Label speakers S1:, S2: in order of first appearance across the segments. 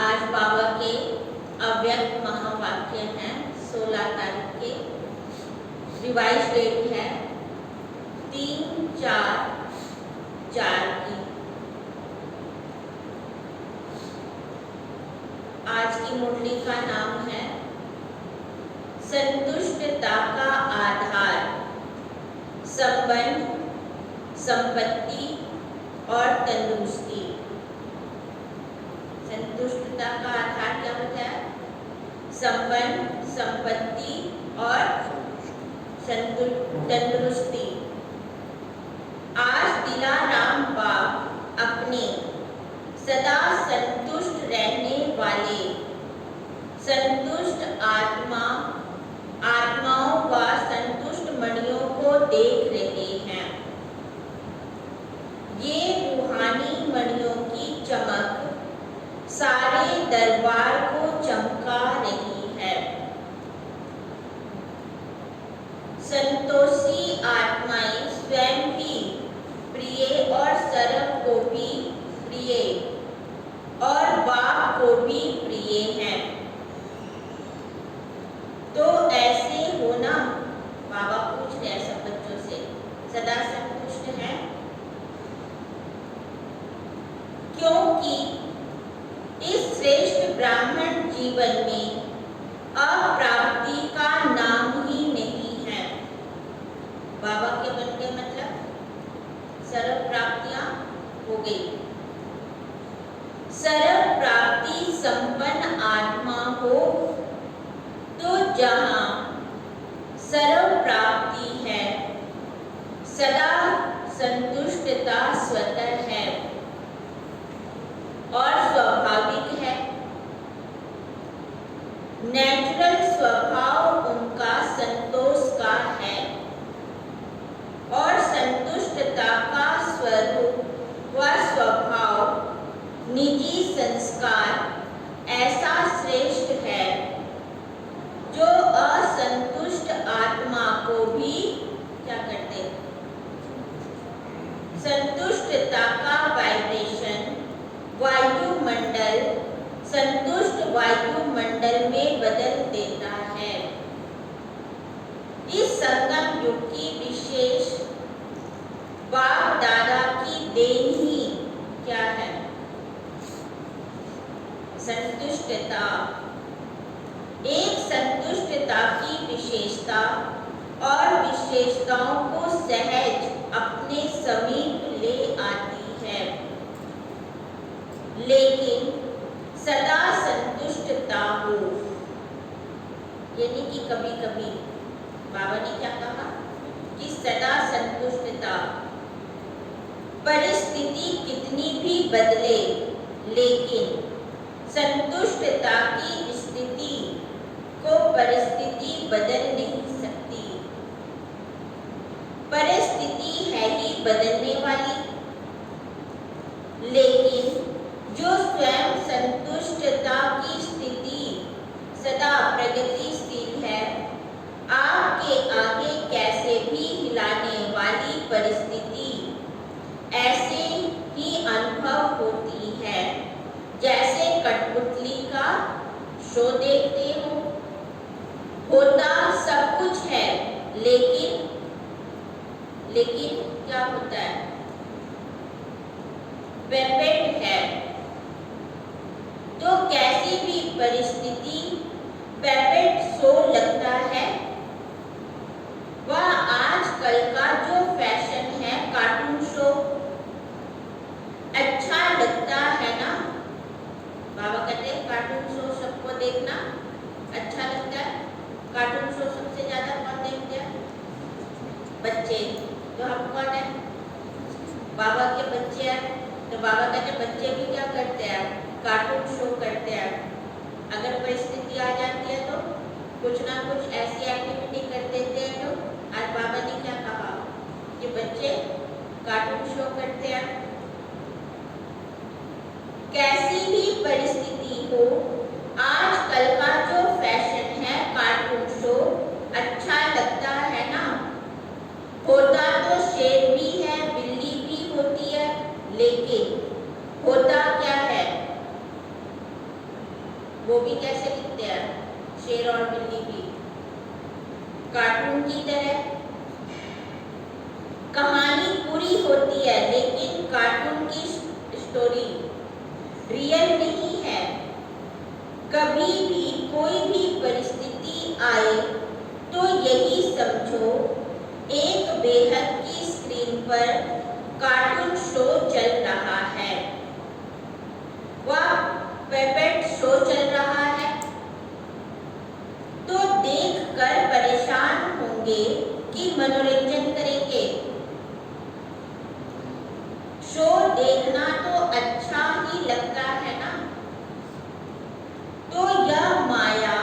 S1: आज बाबा के अव्यक्त महावाक्य हैं 16 तारीख के। रिवाइज डेट है 3/4/4 की। आज की मुरली का नाम है संतुष्टता का आधार, संबंध, संपत्ति और तंदुरुस्ती। संतुष्टता का आधार क्या होता है? संबंध, संपत्ति और तंदुरुस्ती। आज दिलाराम बाप अपने सदा संतुष्ट रहने वाले संतुष्ट आत्माओं व संतुष्ट मणियों को देख रहे हैं। ये रूहानी मणियों की चमक सारे दरबार को चमका रही है। संतोषी आत्माएं स्वयं भी प्रिय और सर्व को भी प्रिय और बाप को भी प्रिय हैं। तो ऐसे होना, बाबा पूछ रहे हैं सब बच्चों से, सदा संतुष्ट हैं? क्योंकि इस श्रेष्ठ ब्राह्मण जीवन में अप्राप्ति का नाम ही नहीं है। बाबा के बन के मतलब सर्व प्राप्तियां हो गई। सर्व प्राप्ति संपन्न आत्मा हो तो जहां सर्व प्राप्ति है, सदा संतुष्टता स्वतः है और स्वाभाविक है। नेचुरल स्वभाव उनका संतोष का है और संतुष्टता का स्वरूप व स्वभाव निजी संस्कार ऐसा श्रेष्ठ है जो असंतुष्ट आत्मा को भी क्या करते? संतुष्टता का वाइब्रेशन वायुमंडल संतुष्ट वायुमंडल में बदल देता है। इस संगम युग की विशेष देनी क्या है? संतुष्टता। एक संतुष्टता की विशेषता और विशेषताओं को सहज अपने समीप ले आती है, लेकिन सदा संतुष्टता हो, यानी कि कभी कभी बाबा ने क्या कहा कि सदा संतुष्टता, परिस्थिति कितनी भी बदले लेकिन संतुष्टता की स्थिति को परिस्थिति बदल नहीं सकती। परिस्थिति है ही बदलने वाली, लेकिन जो स्वयं संतुष्टता की स्थिति सदा प्रगतिशील है, आपके आगे कैसे भी हिलाने वाली परिस्थिति ऐसे ही अनुभव होती है जैसे कठपुतली का शो देखते हो। होता सब कुछ है, लेकिन क्या होता है? पेपेट है। तो कैसी भी परिस्थिति पेपेट शो लगता है। वह आजकल का जो फैशन है कार्टून शो, अच्छा लगता है ना? बाबा कहते हैं कार्टून शो सबको देखना अच्छा लगता है। कार्टून शो सबसे ज्यादा कौन देखते हैं? बच्चे। तो हम कौन है? बाबा के बच्चे हैं। तो बाबा कहते बच्चे भी क्या करते हैं? कार्टून शो करते हैं। अगर परिस्थिति आ जाती है तो कुछ ना कुछ ऐसी एक्टिविटी कर देते हैं। तो आज बाबा ने क्या कहा कि बच्चे कार्टून शो करते हैं। कैसी भी परिस्थिति हो, आजकल का जो फैशन है कार्टून शो अच्छा लगता है ना? होता तो शेर भी है, बिल्ली भी होती है, लेकिन होता क्या है? वो भी कैसे दिखते हैं? शेर और बिल्ली भी कार्टून की तरह। कहानी पूरी होती है, लेकिन कार्टून की स्टोरी रियल नहीं है। कभी भी कोई भी परिस्थिति आए तो यही समझो एक बेहद की स्क्रीन पर कार्टून शो चल रहा है। वह पेपेट शो चल रहा है। तो देखकर परेशान होंगे कि मनोरंजन करेंगे। शो देखना तो अच्छा ही लगता है ना? तो यह माया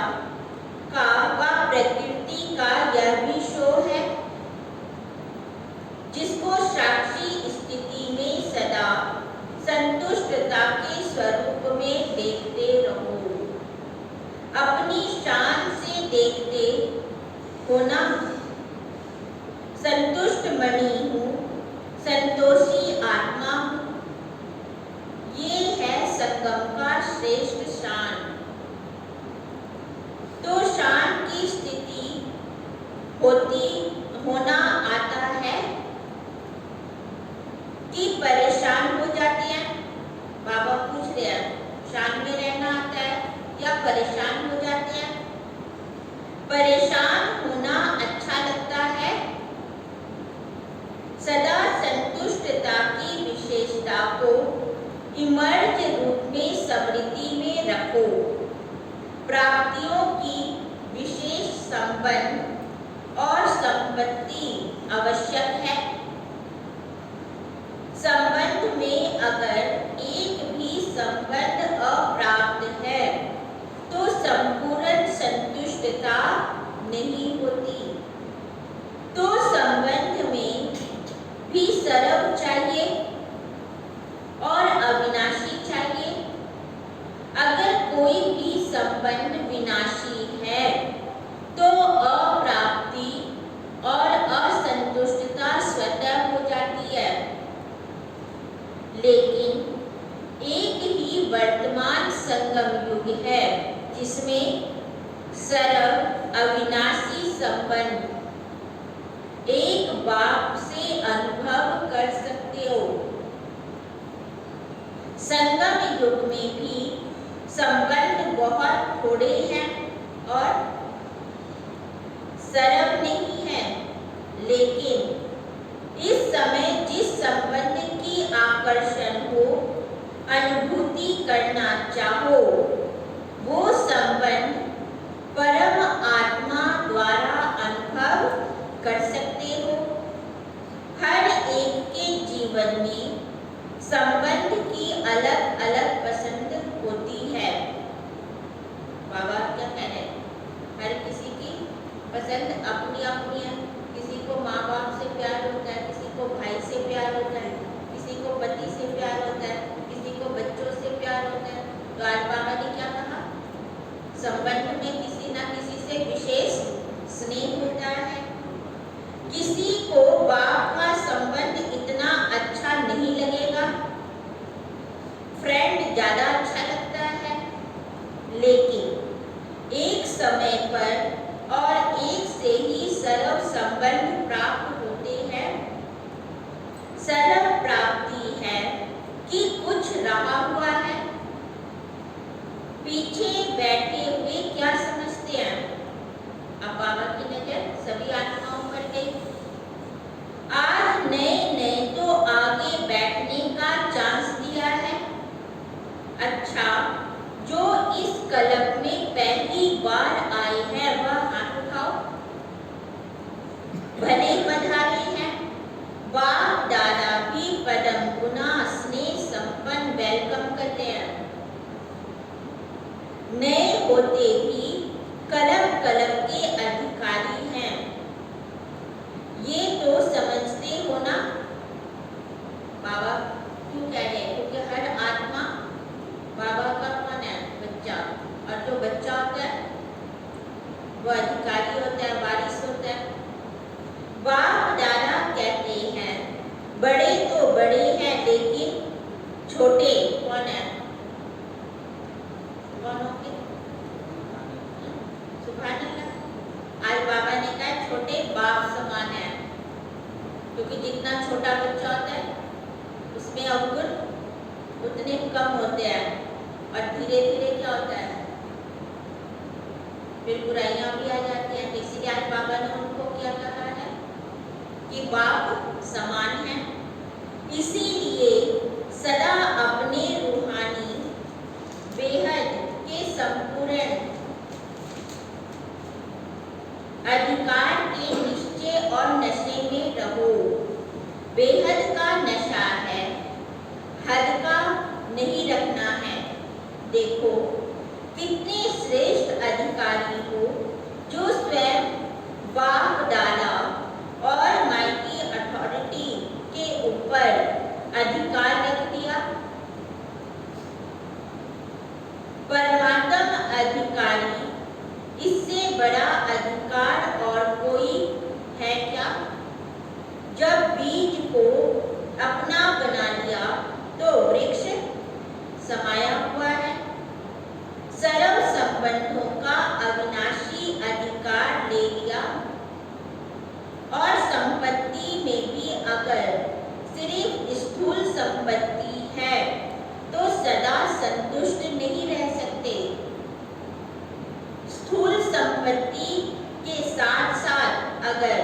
S1: का व प्रकृति का यह भी शो है, जिसको साक्षी स्थिति में सदा संतुष्टता के स्वरूप में देखते रहो। अपनी शान से देखते हो ना? संतुष्ट मणि हूँ, संतोषी आत्मा हूँ। ये है संगम का श्रेष्ठ शान। तो शान की स्थिति होना आता है कि परेशान हो जाते हैं। बाबा पूछ रहे हैं शान में रहना आता है या परेशान हो जाते हैं? परेशान होना अच्छा लगता है। सदा संतुष्टता की विशेषता को इमर्ज रूप में स्मृति में रखो। प्राप्तियों की विशेष संबंध और संपत्ति आवश्यक है। संबंध में अगर एक भी संबंध अप्राप्त है तो संपूर्ण संतुष्टता नहीं होती। तो संबंध में भी सर्व चाहिए और अविनाशी चाहिए। अगर कोई भी संबंध विनाशी है तो अप्राप्ति और असंतुष्टता स्वतः हो जाती है। लेकिन एक ही वर्तमान संगम युग है जिसमें सर्व अविनाशी संबंध एक बाप से अनुभव कर सकते हो। युग में भी संबंध बहुत थोड़े हैं और सरल नहीं है, लेकिन इस समय जिस संबंध की आकर्षण हो, अनुभूति करना चाहो, वो संबंध परम आत्मा द्वारा अनुभव कर सकते हो। हर एक के जीवन में संबंध की अलग अलग पसंद होती है। बाबा क्या कह रहे हैं? हर किसी की पसंद अपनी अपनी है। किसी को माँ बाप से प्यार होता है, किसी को भाई से प्यार होता है, किसी को पति से प्यार होता है, किसी को बच्चों से प्यार होता है। तो आज बाबा ने क्या कहा? संबंध में किसी ना किसी से विशेष स्नेह होता है। किसी को बाप का संबंध इतना अच्छा नहीं लगेगा, फ्रेंड ज्यादा अच्छा लगता है, लेकिन एक समय पर और एक से ही सरल संबंध प्राप्त होते हैं। सरल प्राप्ति है कि कुछ रहा हुआ है। पीछे बैठे हुए क्या समझते हैं? अब बाबा की नजर सभी आत्माओं पर गई। आज नए नए तो आगे बैठने का चांस दिया है। अच्छा, जो इस क्लब में पहली बार आए हैं वह हाथ उठाओ। भले बधाई हैं। बाप दादा भी परम गुना स्नेह संपन्न वेलकम करते हैं। नए होते भी कलम के अधिकारी हैं। ये तो समझते हो ना? बाबा क्यों कह रहे हैं? क्योंकि हर आत्मा बाबा का कौन है? बच्चा। और जो बच्चा होता है वो अधिकारी होता है, वारिस होता है। बाप दादा कहते हैं बड़े तो बड़े हैं, लेकिन छोटे कौन है? कौन होंगे? सुभान अल्लाह। आज बाबा ने कहा छोटे बाप समान है, क्योंकि जितना छोटा बच्चा होता है उसमें अवगुण उतने कम होते हैं, और धीरे धीरे क्या होता है? फिर बुराइयां भी आ जाती हैं। इसीलिए आज बाबा ने उनको क्या कहा है कि बाप समान है। इसीलिए सदा अपने रूहानी बेहद के संपूर्ण अधिकार के निश्चय और नशे में रहो। बेहद का नशा है, हद का नहीं रखना है। देखो कितने श्रेष्ठ अधिकारी हो जो स्वयं बाप दादा और माइटी अथॉरिटी के ऊपर अधिकार रख दिया। परमात्म अधिकारी, इससे बड़ा अधिकार और कोई है क्या? जब बीज को अपना बना लिया तो वृक्ष समाया हुआ है। सरल संबंधों का अविनाशी अधिकार ले लिया, और संपत्ति में भी अगर सिर्फ स्थूल संपत्ति है तो सदा संतुष्ट नहीं रह सकते। स्थूल संपत्ति के साथ साथ अगर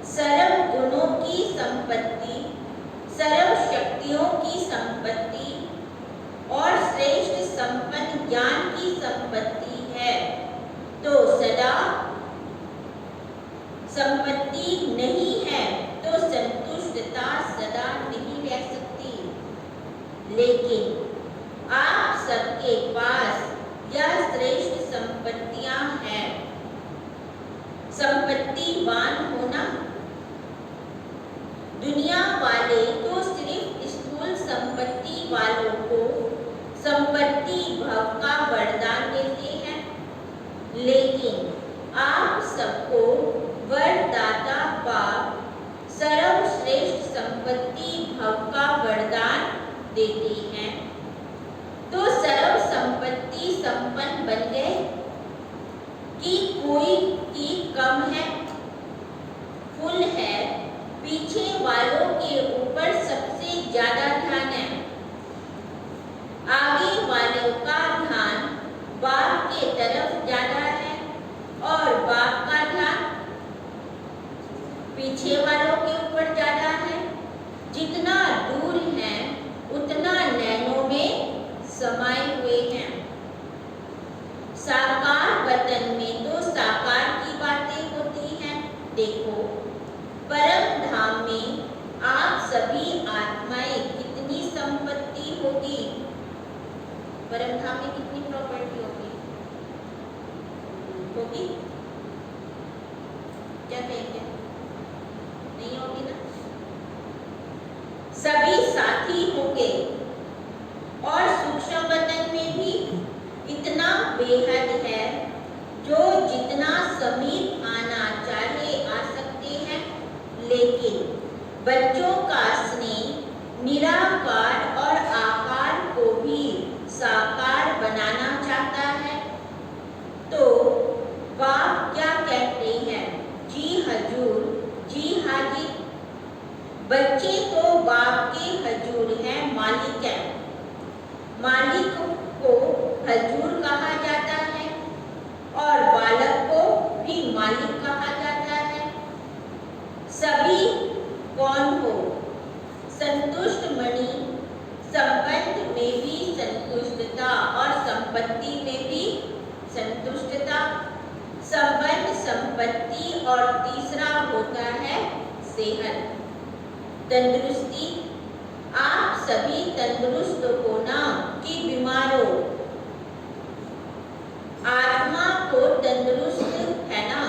S1: सरल गुणों की संपत्ति, सरल शक्तियों की संपत्ति और श्रेष्ठ संपन्न ज्ञान की संपत्ति है तो सदा संपत्ति नहीं है तो संतुष्टता सदा नहीं रह सकती। लेकिन आप सबके पास यह श्रेष्ठ संपत्तियां हैं। संपत्तिवान होना, दुनिया वाले तो सिर्फ स्थूल संपत्ति वालों को संपत्ति भव का वरदान देते हैं, लेकिन आप सबको वरदाता बाप सर्वश्रेष्ठ संपत्ति भव का वरदान देते हैं। तो सर्व संपत्ति संपन्न बन गए कि कोई की कम है, फुल है। पीछे वालों के ऊपर सबसे ज्यादा ध्यान है, आगे वर्धा में कितनी प्रॉपर्टी होगी? होगी? क्या कहेंगे? नहीं होगी ना? सभी साथी होंगे और सूक्ष्म वतन में भी इतना बेहद है, जो जितना समीप आना चाहे आ सकते हैं, लेकिन बच्चों का स्नेह निराकार और आकार को भी साकार बनाना चाहता है। तो बाप क्या कहते हैं? जी हजूर, जी हाजी। बच्चे तो बाप के हजूर हैं, मालिक है। मालिक को हजूर कहा जाता है और बालक को भी मालिक कहा जाता है। सभी कौन हो? संतुष्ट मणि, संबंध में भी संतुष्टता और संपत्ति में भी संतुष्टता। संबंध, संपत्ति और तीसरा होता है सेहत, तंदुरुस्ती। आप सभी तंदुरुस्त हो ना कि बीमार हो? आत्मा को तंदुरुस्त है ना?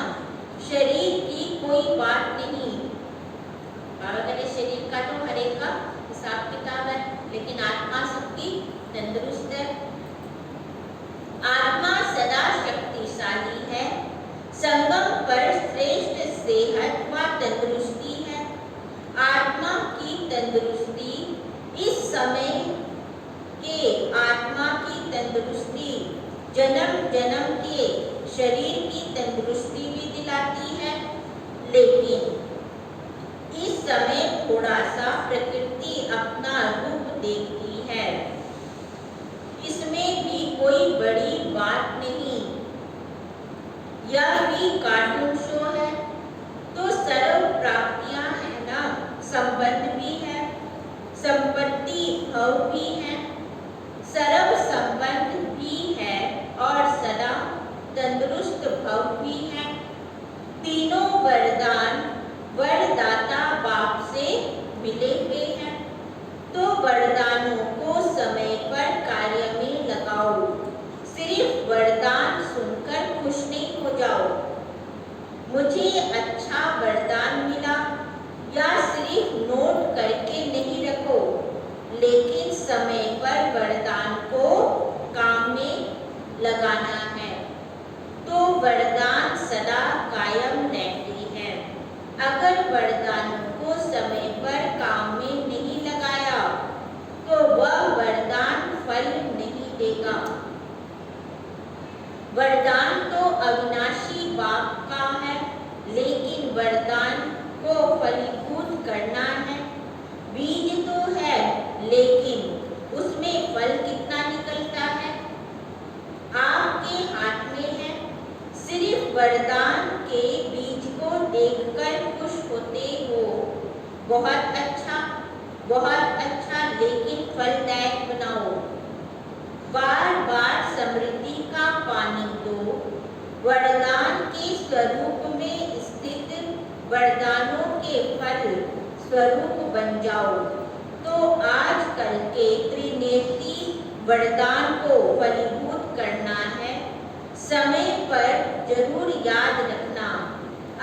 S1: शरीर की कोई बात नहीं। बाबा कहते शरीर का तो हर एक का हिसाब किताब है, लेकिन आत्मा सबकी तंदुरुस्त है। आत्मा सदा शक्तिशाली है। संगम पर श्रेष्ठ सेहत व तंदुरुस्ती है। आत्मा की तंदुरुस्ती इस समय के आत्मा की तंदुरुस्ती जन्म जन्म के शरीर की तंदुरुस्ती भी दिलाती है, लेकिन इस समय थोड़ा सा प्रकृति अपना रूप देखती है। इसमें भी कोई बड़ी बात नहीं। यह भी कार्टून शो है, तो सर्व प्राप्तियां है ना, संबंध भी है, संपत्ति भव भी है, सर्व संबंध भी है और सदा तंदुरुस्त भव भी है। तीनों वरदान वरदाता बाप से मिले हुए हैं, तो वरदानों को समय पर कार्य में लगाओ। सिर्फ वरदान सुनकर खुश नहीं हो जाओ, मुझे अच्छा वरदान मिला या सिर्फ नोट करके नहीं रखो, लेकिन समय पर वरदान को काम में लगाना है, तो वरदान सदा कायम रहती है। अगर वरदानों को समय पर काम में नहीं लगाया, तो वह वरदान फल नहीं देगा। वरदान तो अविनाशी बाप का है, लेकिन वरदान को फलीभूत करना है। बीज तो है, लेकिन उसमें फल कितना निकलता है? आपके हाथ में है। सिर्फ वरदान के बीज को देखकर खुश होते हो, बहुत अच्छा, लेकिन फलदायक बनाओ। बार बार समृद्धि का पानी दो। वरदान के स्वरूप में स्थित वरदानों के फल स्वरूप बन जाओ। तो आजकल के त्रिनेत्री वरदान को फलीभूत करना है। समय पर जरूर याद रखना।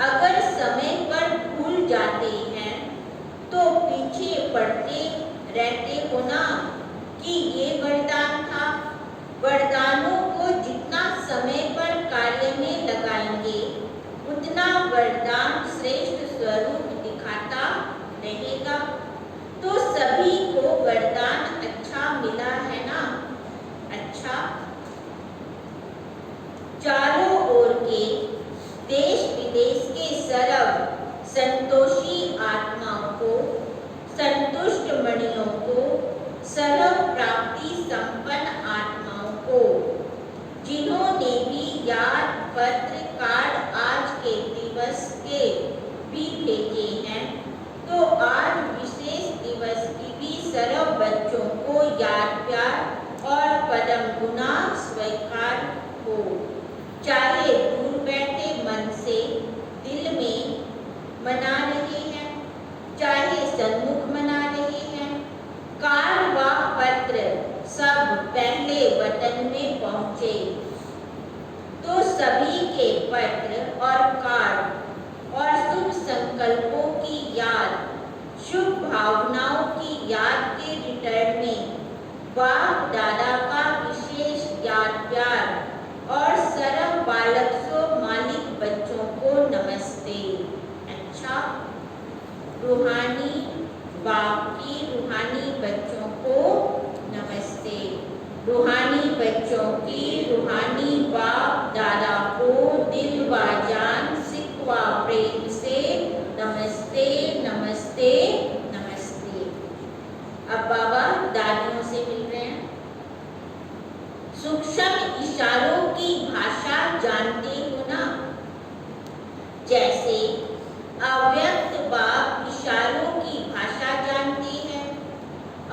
S1: अगर समय पर भूल जाते हैं तो पीछे पड़ते रहते हो ना कि ये वरदान था। वरदानों को जितना समय पर कार्य में लगाएंगे, उतना वरदान श्रेष्ठ स्वरूप दिखाता रहेगा। तो सभी को वरदान अच्छा मिला है ना? अच्छा, चारों ओर के देश विदेश के सर्व संतोषी आत्माओं को, संतुष्ट मणियों को, सर्व प्राप्ति संपन्न आत्माओं को, जिन्होंने भी याद पत्र कार्ड आज के दिवस के भी भेजे हैं, तो आज विशेष दिवस की भी सर्व बच्चों को याद प्यार और परम गुना स्वीकार हो। चाहे दूर बैठे मन से दिल में मना रहे हैं, चाहे सन्मुख मना रहे हैं, कार्ड व पत्र सब पहले वतन पत्र और कार्ड और शुभ संकल्पों की याद, शुभ भावनाओं की याद के रिटर्न में बाप दादा का विशेष याद प्यार और सर्व बालक सो मालिक बच्चों को नमस्ते। अच्छा, रूहानी बाप की रूहानी बच्चों को नमस्ते। रूहानी बच्चों की रूहानी बाप दादा को दिल व जान सिकवा प्रेम से नमस्ते नमस्ते नमस्ते। अब बाबा दादियों से मिल रहे हैं। सूक्ष्म इशारों की भाषा जानते हो ना? जैसे अव्यक्त बाप इशारों की भाषा जानते हैं।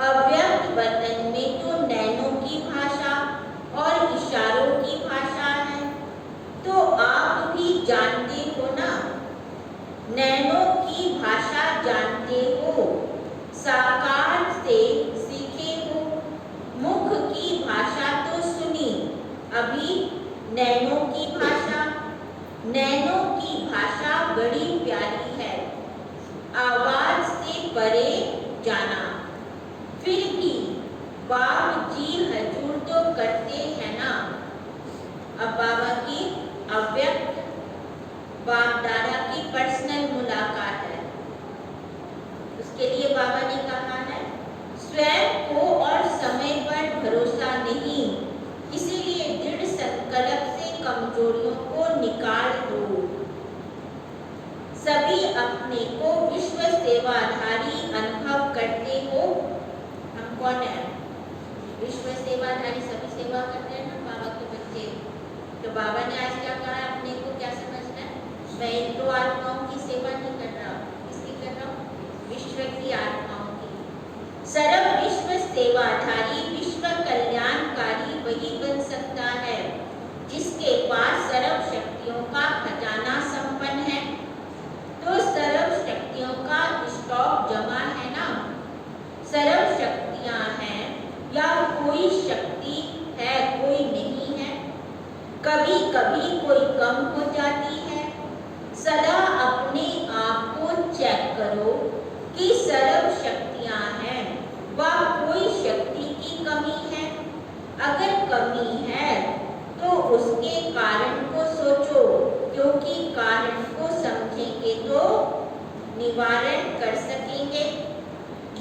S1: अव्यक्त वतन में तो नैनों की भाषा और इशारों की भाषा है, तो आप भी जानते हो ना? नैनों की भाषा जानते हो, साकार से सीखे हो। मुख की भाषा तो सुनी, अभी नैनों की भाषा। नैनों की भाषा बड़ी प्यारी है, आवाज से परे जाना। फिर भी बाप जी हजूर तो करते हैं ना। अब बाबा की अव्यक्त बाप दादा की पर्सनल मुलाकात है। उसके लिए बाबा ने कहा है, स्वयं को और समय पर भरोसा नहीं, इसीलिए दृढ़ संकल्प से कमजोरियों को निकाल दो। सभी अपने को विश्व सेवाधारी अनुभव करते हो। हम कौन है? विश्व सेवाधारी, सभी सेवा करते हैं ना बाबा के बच्चे। तो बाबा ने आज क्या कहा, अपने को क्या समझना है? मैं इन दो आत्माओं की सेवा नहीं कर रहा हूँ। किसकी कर रहा हूँ? विश्व की आत्माओं की। सर्व विश्व सेवाधारी, विश्व कल्याणकारी वही बन सकता है जिसके पास सर्व शक्तियों का खजाना संपन्न है। तो सर्व शक्तियों का स्टॉक जमा है ना। सर्व शक्तियां हैं या कोई शक्ति है, कोई नहीं है। कभी कभी कोई कम हो जाती है। सदा अपने आप को चेक करो कि सर्व शक्तियां हैं व कोई शक्ति की कमी है। अगर कमी है तो उसके कारण को सोचो, क्योंकि कारण को समझेंगे तो निवारण कर सकेंगे।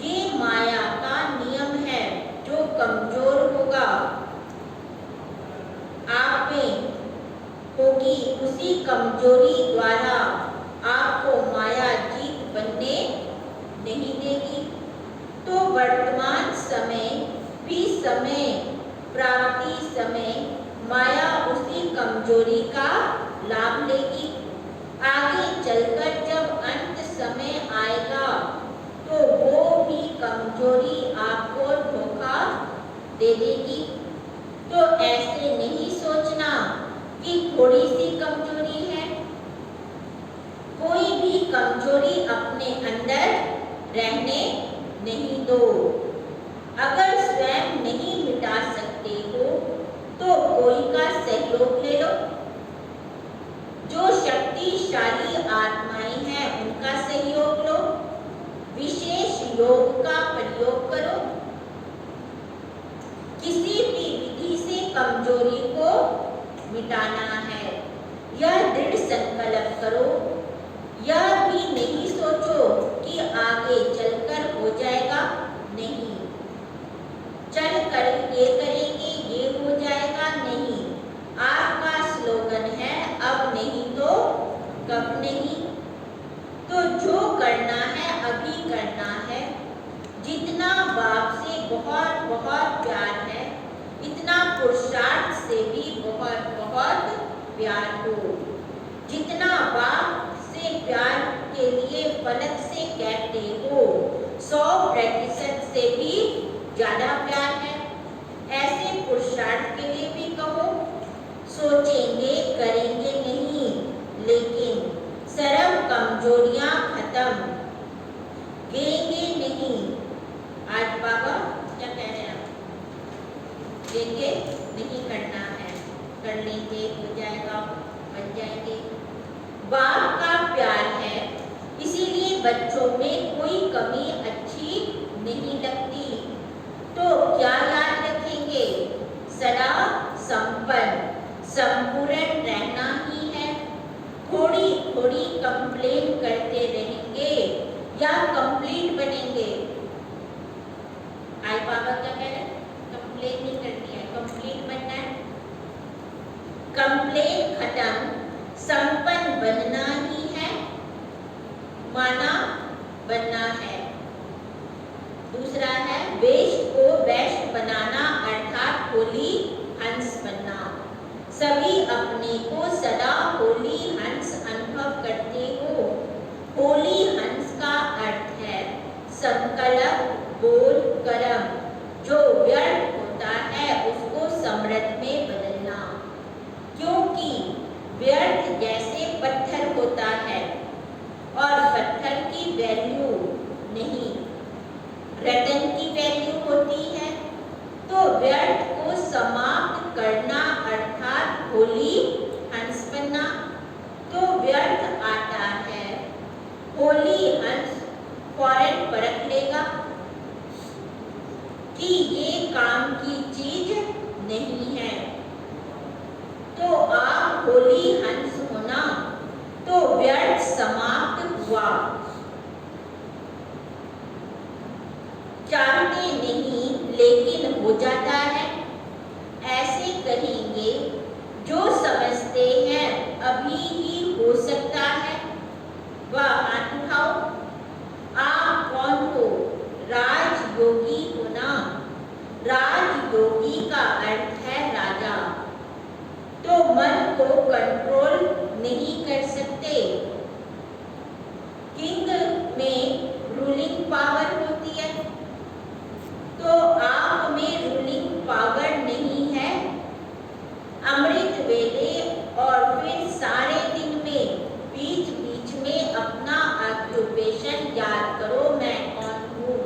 S1: ये माया का नियम है, जो कमजोर होगा आप में होगी, उसी कमजोरी द्वारा आपको माया जीत बनने नहीं देगी। तो वर्तमान समय भी समय प्राप्ति समय माया उसी कमजोरी का लाभ लेगी। आगे चलकर जब अंत समय आएगा तो वो भी कमजोरी आपको धोखा दे देगी। तो ऐसे नहीं सोचना कि थोड़ी सी कमजोरी है। कोई भी कमजोरी अपने अंदर रहने नहीं दो। अगर स्वयं नहीं मिटा सकते हो तो कोई का सहयोग ले लो। जो शक्तिशाली आत्माएं हैं उनका सहयोग लो। विशेष योग का प्रयोग करो। किसी भी विधि से कमजोरी को मिटाना है, यह दृढ़ संकल्प करो। यह भी नहीं सोचो कि आगे चलकर हो जाएगा, नहीं। चल कर ये करेंगे ये हो जाएगा, नहीं। आपका स्लोगन है अब नहीं तो कब नहीं। तो जो करना है अभी करना है। जितना बाप से बहुत बहुत प्यार है, इतना पुरुषार्थ से भी बहुत बहुत प्यार हो। जितना बाप से प्यार के लिए फलक से कहते हो, 100% से भी ज्यादा प्यार है। ऐसे पुरुषार्थ के लिए भी कहो। सोचेंगे करेंगे नहीं, लेकिन सर्व कमजोरियां खत्म देंगे नहीं। आज बाबा क्या कह रहे हैं? देंगे नहीं, करना है, कर लेंगे, हो जाएगा, बन जाएंगे। बेस्ट बनाना अर्थात होली हंस बनना। सभी अपने को सदा होली हंस अनुभव करते हो। होली हंस का अर्थ है संकल्प बोल कर्म। जो व्यर्थ होता है उसको समृद्ध में बदलना, क्योंकि व्यर्थ जैसे पत्थर होता है और पत्थर की वैल्यू नहीं, रतन की वैल्यू होती है। तो व्यर्थ को समाप्त करना अर्थात होली हंस बनना। तो व्यर्थ आता है, होली हंस फौरन परख लेगा कि ये काम की चीज नहीं है। तो आप होली हंस होना, तो व्यर्थ समाप्त हुआ। चाहते नहीं लेकिन हो जाता है, ऐसे कहेंगे जो समझते हैं अभी ही हो सकता है। वह हाथ उठाओ। आप कौन हो? राजयोगी होना। राजयोगी का अर्थ है राजा। तो मन को कंट्रोल नहीं कर सकते। किंग में रूलिंग पावर होती है, तो आप में रूलिंग पावर नहीं है। अमृत वेले और फिर सारे दिन में बीच बीच में अपना ऑक्यूपेशन याद करो, मैं कौन हूँ।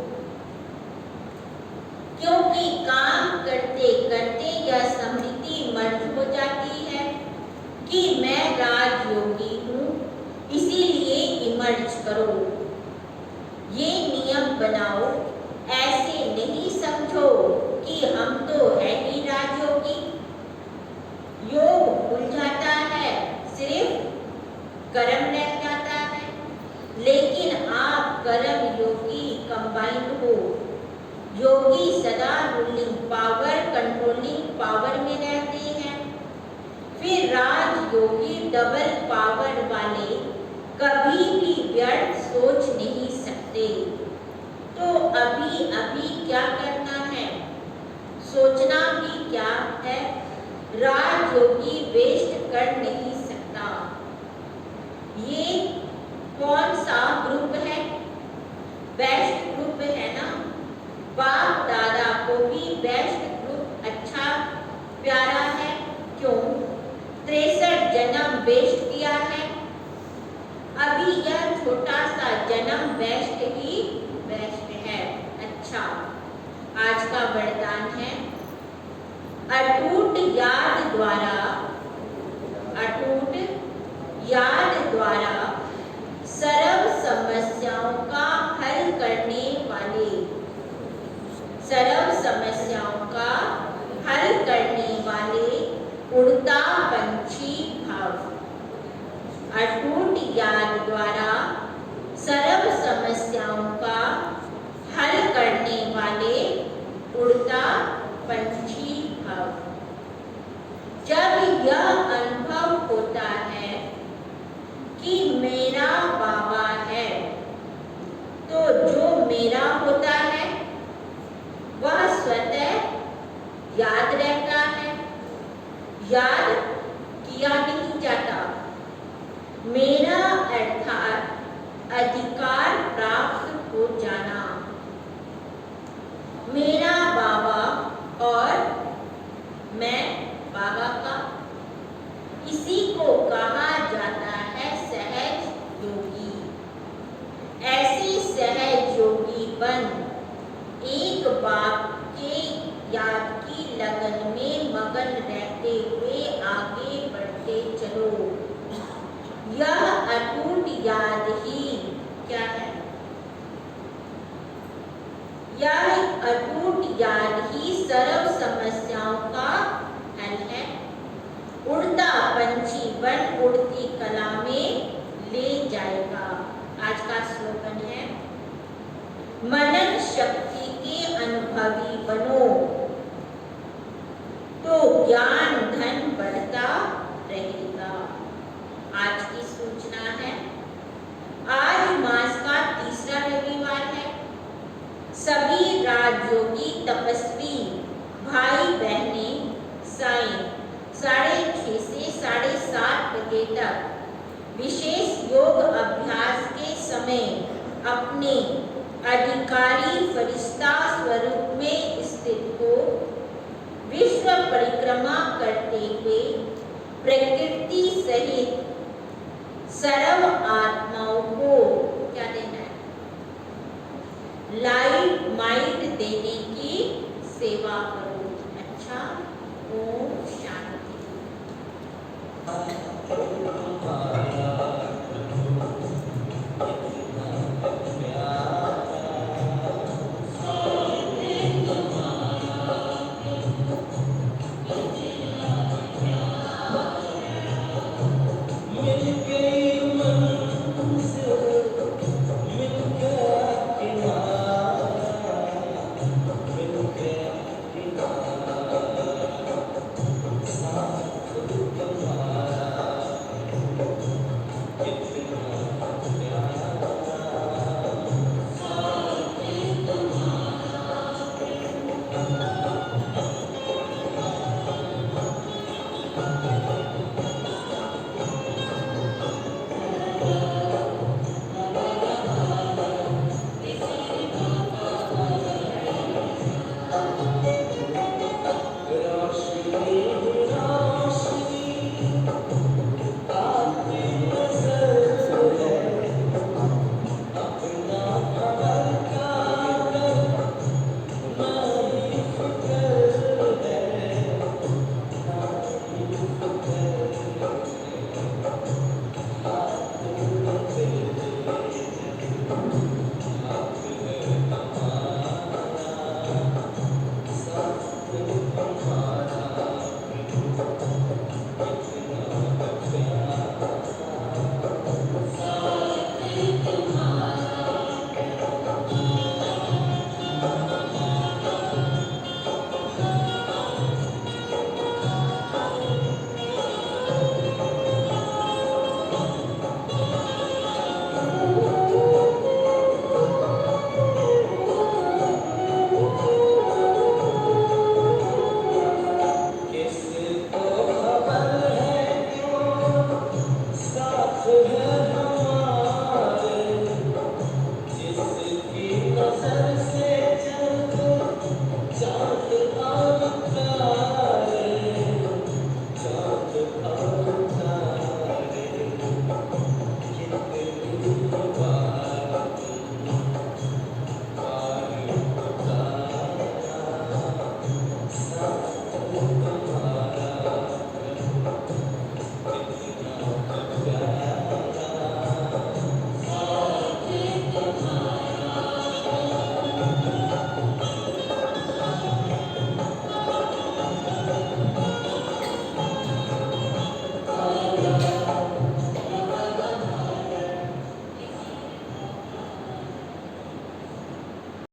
S1: क्योंकि काम करते करते यह स्मृति मर्ज हो जाती है कि मैं राजयोगी हूँ, इसीलिए इमर्ज करो। ये नियम बनाओ, ऐसे नहीं समझो कि हम तो है ही राजयोगी। योग भूल जाता है, सिर्फ कर्म रह जाता है। लेकिन आप कर्म योगी कंबाइंड हो। योगी सदा रूलिंग पावर कंट्रोलिंग पावर में रहते हैं। फिर राजयोगी डबल पावर वाले कभी भी व्यर्थ सोच नहीं सकते। तो अभी अभी क्या करना है, सोचना भी क्या है। राजयोगी वेस्ट कर नहीं सकता। ये कौन सा ग्रुप है? बेस्ट ग्रुप है ना। बाप दादा को भी बेस्ट ग्रुप अच्छा प्यारा है। क्यों? 63 जन्म वेस्ट किया है। अभी यह छोटा सा जन्म बेस्ट ही बेस्ट है। अच्छा, आज का वरदान है अटूट याद द्वारा, अटूट याद द्वारा सर्व समस्याओं का हल करने वाले, सर्व समस्याओं का हल करने वाले उड़ता पंछी भाव। अटूट याद द्वारा सर्व समस्याओं का हल करने वाले उड़ता पंछी भाव। जब यह अनुभव होता है कि मेरा बाबा है, तो जो मेरा होता है वह स्वतः याद रहता है, याद किया नहीं जाता। मेरा अर्थात अधिकार प्राप्त हो जाना। मेरा बाबा और मैं बाबा का, इसी को कहा जाता है सहज योगी। ऐसी सहज योगीपन एक बाप के याद की लगन में मगन रहते हुए आगे बढ़ते चलो। यह अटूट याद ही क्या है? यह अटूट याद ही सर्व समस्याओं का हल है। उड़ता पंछी बन उड़ती कला में ले जाएगा। आज का स्लोगन है मनन शक्ति के अनुभवी बनो, तो ज्ञान धन बढ़ता रहेगा। आज की सूचना है, आज मास का तीसरा रविवार है। सभी राज राजयोगी तपस्वी भाई बहने सायं 6:30 से 7:30 बजे तक विशेष योग अभ्यास के समय अपने अधिकारी फरिश्ता स्वरूप में स्थित हो विश्व परिक्रमा करते हुए प्रकृति सहित सर्व आत्माओं को क्या देना है? लाइट माइट देने की सेवा करो। अच्छा, ओम शांति।